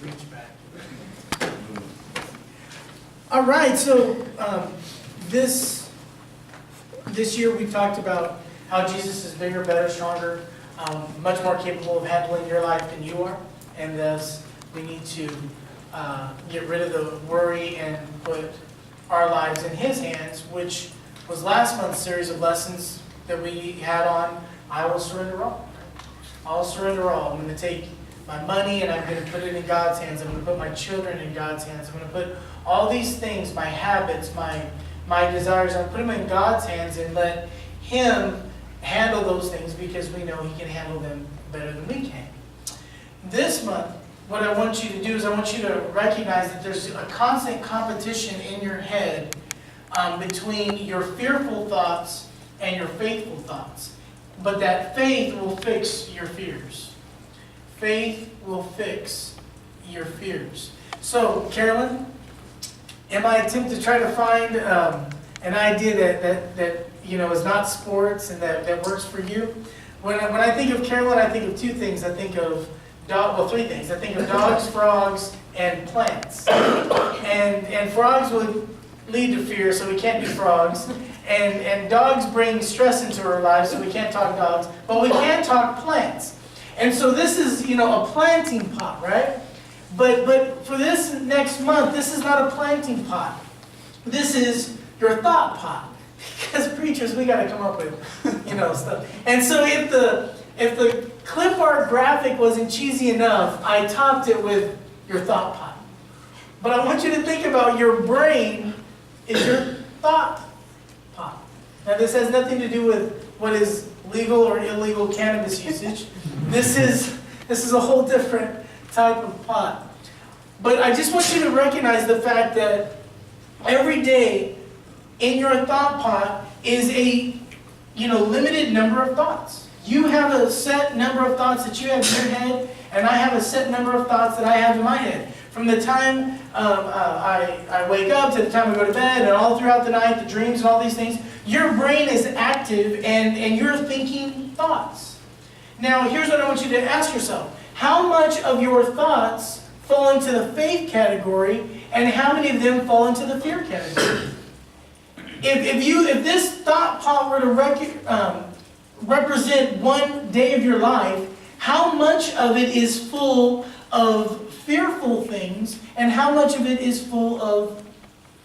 reach back. All right, so this year we talked about how Jesus is bigger, better, stronger, much more capable of handling your life than you are, and thus we need to get rid of the worry and put our lives in His hands, which was last month's series of lessons that we had on I will surrender all. I'll surrender all. I'm going to take my money and I'm going to put it in God's hands. I'm going to put my children in God's hands. I'm going to put all these things, my habits, my desires, I'm going to put them in God's hands and let Him handle those things because we know He can handle them better than we can. This month, what I want you to do is I want you to recognize that there's a constant competition in your head between your fearful thoughts and your faithful thoughts. But that faith will fix your fears. Faith will fix your fears. So, Carolyn, am I attempting to try to find an idea that is not sports and that works for you? When I think of Carolyn, I think of two things. I think of three things. I think of dogs, frogs, and plants. And frogs would lead to fear, so we can't do frogs. And dogs bring stress into our lives, so we can't talk dogs. But we can talk plants. And so this is, a planting pot, right? But for this next month, this is not a planting pot. This is your thought pot. Because preachers, we got to come up with, stuff. And so if the clip art graphic wasn't cheesy enough, I topped it with your thought pot. But I want you to think about your brain is your thought pot. Now this has nothing to do with what is legal or illegal cannabis usage. This is a whole different type of pot. But I just want you to recognize the fact that every day in your thought pot is a limited number of thoughts. You have a set number of thoughts that you have in your head, and I have a set number of thoughts that I have in my head. From the time I wake up to the time I go to bed and all throughout the night, the dreams and all these things, your brain is active and you're thinking thoughts. Now, here's what I want you to ask yourself. How much of your thoughts fall into the faith category and how many of them fall into the fear category? If this thought pot were to represent one day of your life, how much of it is full of fearful things and how much of it is full of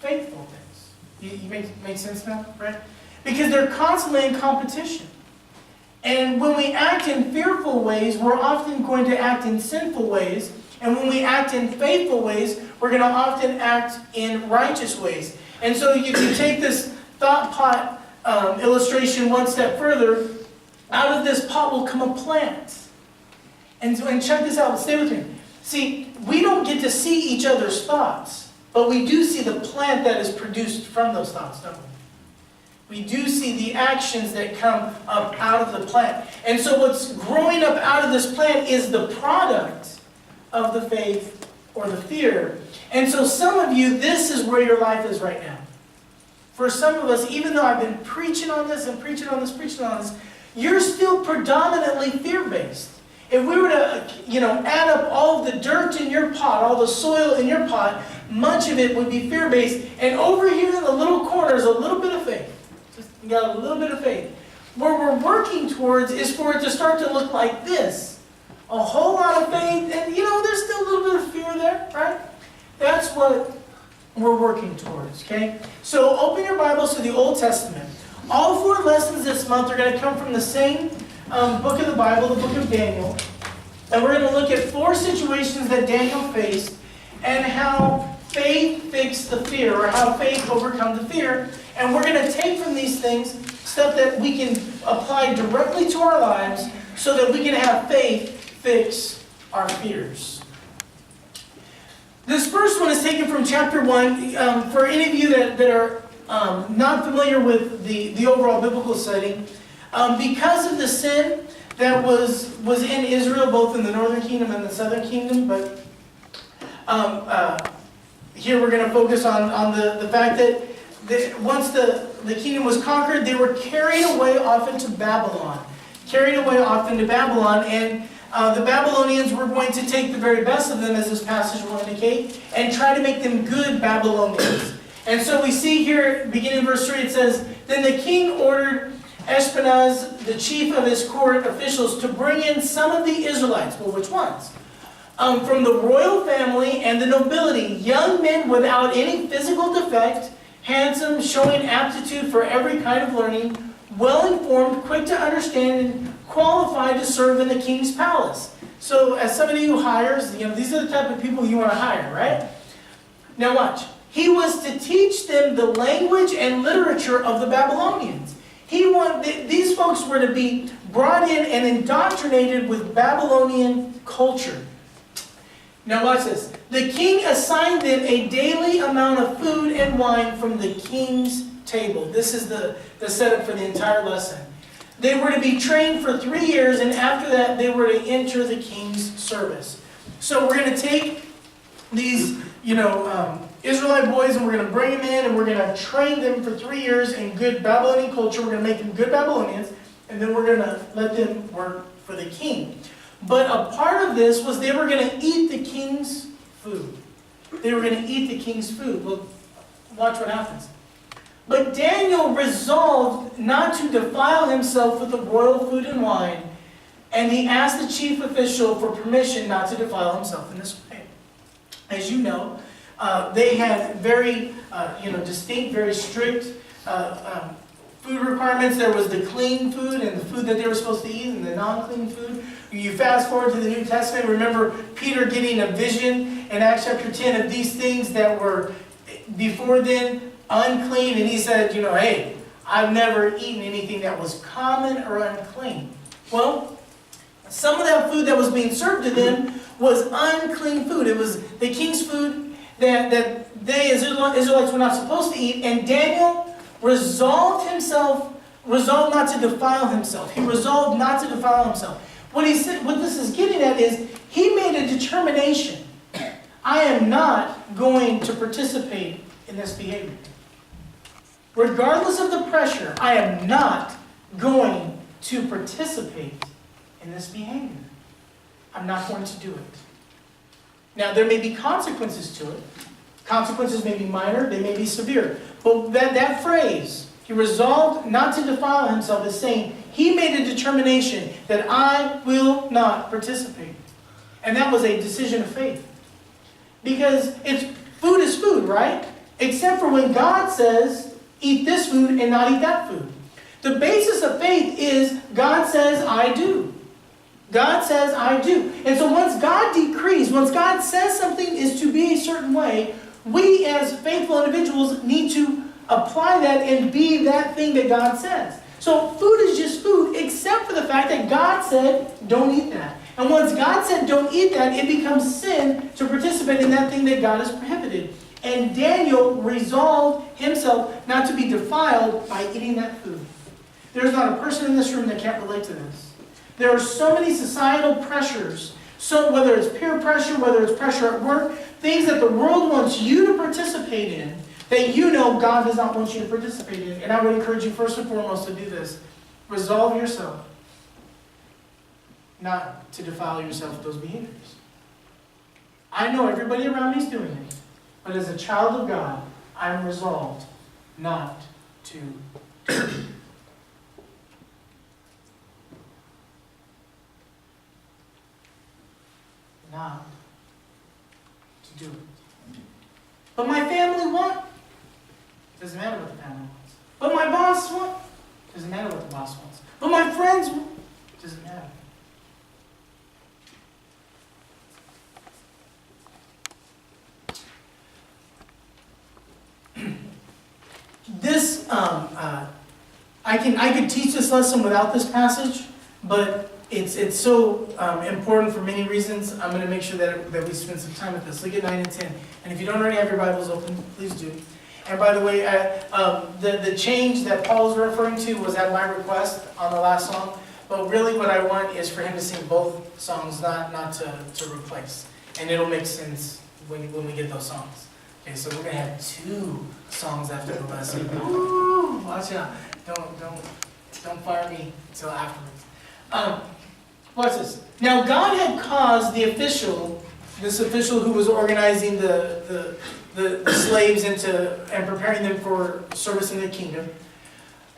faithful things? You make sense now, right? Because they're constantly in competition. And when we act in fearful ways, we're often going to act in sinful ways. And when we act in faithful ways, we're going to often act in righteous ways. And so if you take this thought pot illustration one step further, out of this pot will come a plant. And check this out, stay with me. See, we don't get to see each other's thoughts, but we do see the plant that is produced from those thoughts, don't we? We do see the actions that come up out of the plant. And so what's growing up out of this plant is the product of the faith or the fear. And so some of you, this is where your life is right now. For some of us, even though I've been preaching on this and preaching on this, you're still predominantly fear-based. If we were to, add up all of the dirt in your pot, all the soil in your pot, much of it would be fear-based. And over here in the little corner is a little bit of faith. You got a little bit of faith. Where we're working towards is for it to start to look like this. A whole lot of faith, and there's still a little bit of fear there, right? That's what we're working towards, okay? So open your Bibles to the Old Testament. All 4 lessons this month are going to come from the same book of the Bible, the book of Daniel. And we're going to look at 4 situations that Daniel faced and how faith fixed the fear, or how faith overcome the fear. And we're going to take from these things stuff that we can apply directly to our lives so that we can have faith fix our fears. This first one is taken from chapter 1. For any of you that are not familiar with the overall biblical setting, because of the sin that was in Israel, both in the northern kingdom and the southern kingdom, but here we're going to focus on the fact that once the kingdom was conquered, they were carried away off into Babylon. And the Babylonians were going to take the very best of them, as this passage will indicate, and try to make them good Babylonians. And so we see here, beginning in verse 3, it says, "Then the king ordered Ashpenaz, the chief of his court officials, to bring in some of the Israelites." Well, which ones? "From the royal family and the nobility, young men without any physical defect, handsome, showing aptitude for every kind of learning, well-informed, quick to understand, and qualified to serve in the king's palace." So as somebody who hires, these are the type of people you want to hire, right? Now watch. "He was to teach them the language and literature of the Babylonians." These folks were to be brought in and indoctrinated with Babylonian culture. Now watch this. "The king assigned them a daily amount of food and wine from the king's table." This is the setup for the entire lesson. "They were to be trained for 3 years, and after that they were to enter the king's service." So we're going to take these, Israelite boys, and we're going to bring them in, and we're going to train them for 3 years in good Babylonian culture. We're going to make them good Babylonians, and then we're going to let them work for the king. But a part of this was they were going to eat the king's food. They were going to eat the king's food. Well, watch what happens. "But Daniel resolved not to defile himself with the royal food and wine, and he asked the chief official for permission not to defile himself in this way." As you know, they had very distinct, very strict food requirements. There was the clean food and the food that they were supposed to eat, and the non-clean food. You fast forward to the New Testament, remember Peter getting a vision in Acts chapter 10 of these things that were before then unclean, and he said, "Hey, I've never eaten anything that was common or unclean." Well, some of that food that was being served to them was unclean food. It was the king's food that they as Israelites were not supposed to eat, and Daniel resolved not to defile himself. He resolved not to defile himself. What this is getting at is, he made a determination. I am not going to participate in this behavior. Regardless of the pressure, I am not going to participate in this behavior. I'm not going to do it. Now, there may be consequences to it. Consequences may be minor, they may be severe. But that phrase, he resolved not to defile himself, is saying he made a determination that I will not participate. And that was a decision of faith. Because food is food, right? Except for when God says, eat this food and not eat that food. The basis of faith is God says, I do. God says, I do. And so once God decrees, once God says something is to be a certain way, we as faithful individuals need to apply that and be that thing that God says. So food is just food, except for the fact that God said, don't eat that. And once God said, don't eat that, it becomes sin to participate in that thing that God has prohibited. And Daniel resolved himself not to be defiled by eating that food. There's not a person in this room that can't relate to this. There are so many societal pressures, so whether it's peer pressure, whether it's pressure at work, things that the world wants you to participate in, that you know God does not want you to participate in. And I would encourage you first and foremost to do this. Resolve yourself not to defile yourself with those behaviors. I know everybody around me is doing it, but as a child of God, I'm resolved not to do it. Not to do it. But my family wants. Doesn't matter what the family wants. But my boss wants. Doesn't matter what the boss wants. But my friends want. Doesn't matter. This, I could teach this lesson without this passage, but it's so important for many reasons. I'm going to make sure that we spend some time with this. Look at 9 and 10. And if you don't already have your Bibles open, please do. And by the way, the change that Paul's referring to was at my request on the last song. But really what I want is for him to sing both songs, not to replace. And it'll make sense when we get those songs. Okay, so we're going to have 2 songs after the lesson. Ooh, watch out. Don't fire me until afterwards. Watch this. Now God had caused this official who was organizing the slaves and preparing them for service in the kingdom.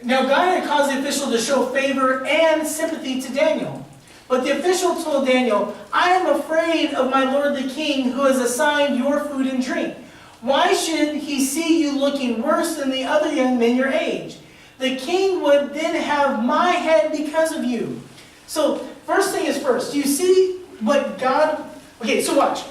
Now God had caused the official to show favor and sympathy to Daniel. But the official told Daniel, I am afraid of my lord the king who has assigned your food and drink. Why should he see you looking worse than the other young men your age? The king would then have my head because of you. So, first thing is first. Do you see what God... Okay, so watch.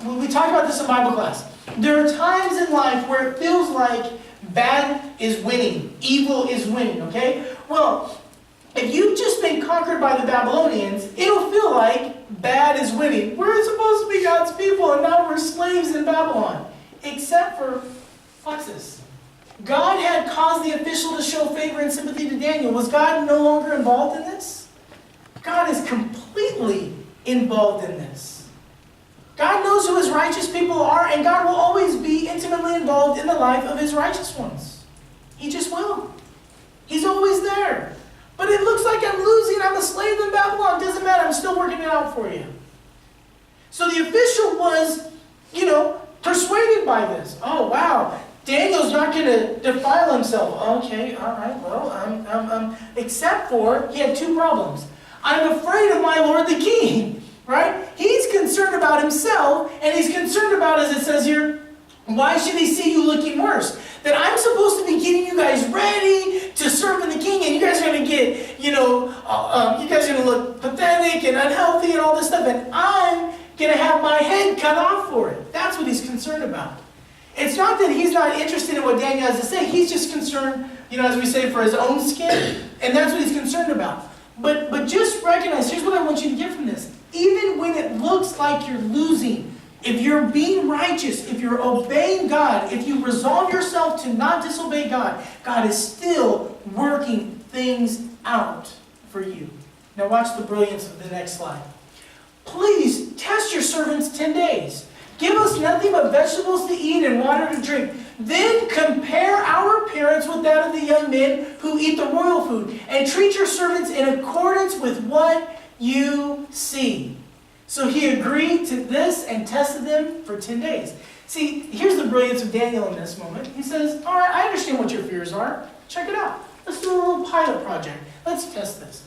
We talked about this in Bible class. There are times in life where it feels like bad is winning. Evil is winning, okay? Well, if you've just been conquered by the Babylonians, it'll feel like bad is winning. We're supposed to be God's people, and now we're slaves in Babylon. Except for, watch this. God had caused the official to show favor and sympathy to Daniel. Was God no longer involved in this? God is completely involved in this. God knows who his righteous people are, and God will always be intimately involved in the life of his righteous ones. He just will. He's always there. But it looks like I'm losing. I'm a slave in Babylon. Doesn't matter. I'm still working it out for you. So the official was, persuaded by this. Oh, wow. Daniel's not going to defile himself. Okay, all right, well, except for, he had two problems. I'm afraid of my lord the king, right? He's concerned about himself, and he's concerned about, as it says here, why should he see you looking worse? That I'm supposed to be getting you guys ready to serve in the king, and you guys are going to get, you guys are going to look pathetic and unhealthy and all this stuff, and I'm going to have my head cut off for it. That's what he's concerned about. It's not that he's not interested in what Daniel has to say. He's just concerned, as we say, for his own skin, and that's what he's concerned about. But just recognize, here's what I want you to get from this. Even when it looks like you're losing, if you're being righteous, if you're obeying God, if you resolve yourself to not disobey God, God is still working things out for you. Now watch the brilliance of the next slide. Please test your servants 10 days. Give us nothing but vegetables to eat and water to drink. Then compare our appearance with that of the young men who eat the royal food, and treat your servants in accordance with what you see. So he agreed to this and tested them for 10 days. See, here's the brilliance of Daniel in this moment. He says, all right, I understand what your fears are. Check it out. Let's do a little pilot project. Let's test this.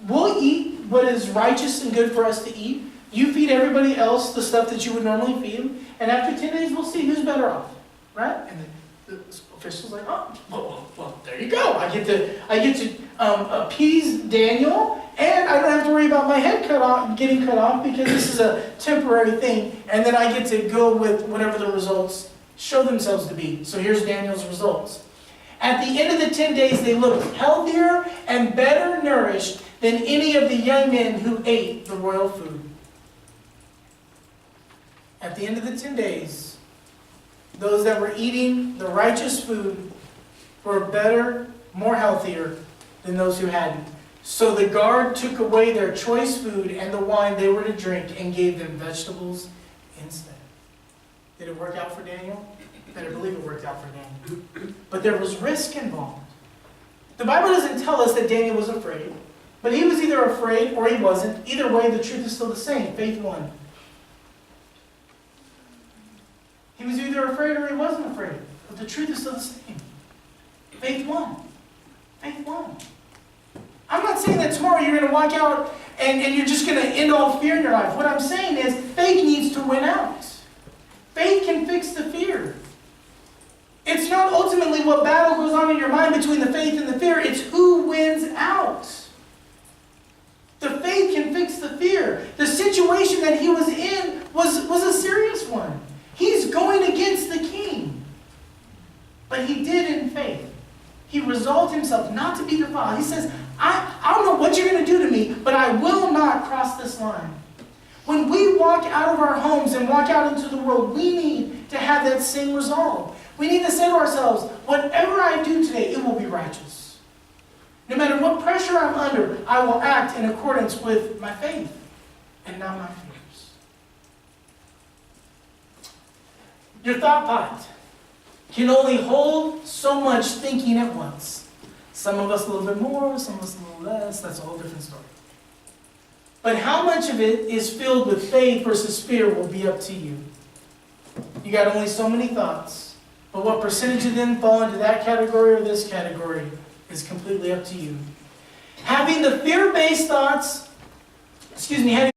We'll eat what is righteous and good for us to eat. You feed everybody else the stuff that you would normally feed them. And after 10 days, we'll see who's better off. Right? And the official's like, oh, well, there you go. I get to appease Daniel, and I don't have to worry about my head getting cut off, because this is a temporary thing. And then I get to go with whatever the results show themselves to be. So here's Daniel's results. At the end of the 10 days, they looked healthier and better nourished than any of the young men who ate the royal food. At the end of the 10 days, those that were eating the righteous food were better, more healthier than those who hadn't. So the guard took away their choice food and the wine they were to drink and gave them vegetables instead. Did it work out for Daniel? Better believe it worked out for Daniel. But there was risk involved. The Bible doesn't tell us that Daniel was afraid, but he was either afraid or he wasn't. Either way, the truth is still the same. Faith won. He was either afraid or he wasn't afraid. But the truth is still the same. Faith won. Faith won. I'm not saying that tomorrow you're going to walk out and you're just going to end all fear in your life. What I'm saying is faith needs to win out. Faith can fix the fear. It's not ultimately what battle goes on in your mind between the faith and the fear. It's who wins out. The faith can fix the fear. The situation that he was in was a serious one. He's going against the king. But he did in faith. He resolved himself not to be defiled. He says, I don't know what you're going to do to me, but I will not cross this line. When we walk out of our homes and walk out into the world, we need to have that same resolve. We need to say to ourselves, whatever I do today, it will be righteous. No matter what pressure I'm under, I will act in accordance with my faith and not my fears. Your thought pot can only hold so much thinking at once. Some of us a little bit more, some of us a little less. That's a whole different story. But how much of it is filled with faith versus fear will be up to you. You got only so many thoughts. But what percentage of them fall into that category or this category is completely up to you. Having the fear-based thoughts, having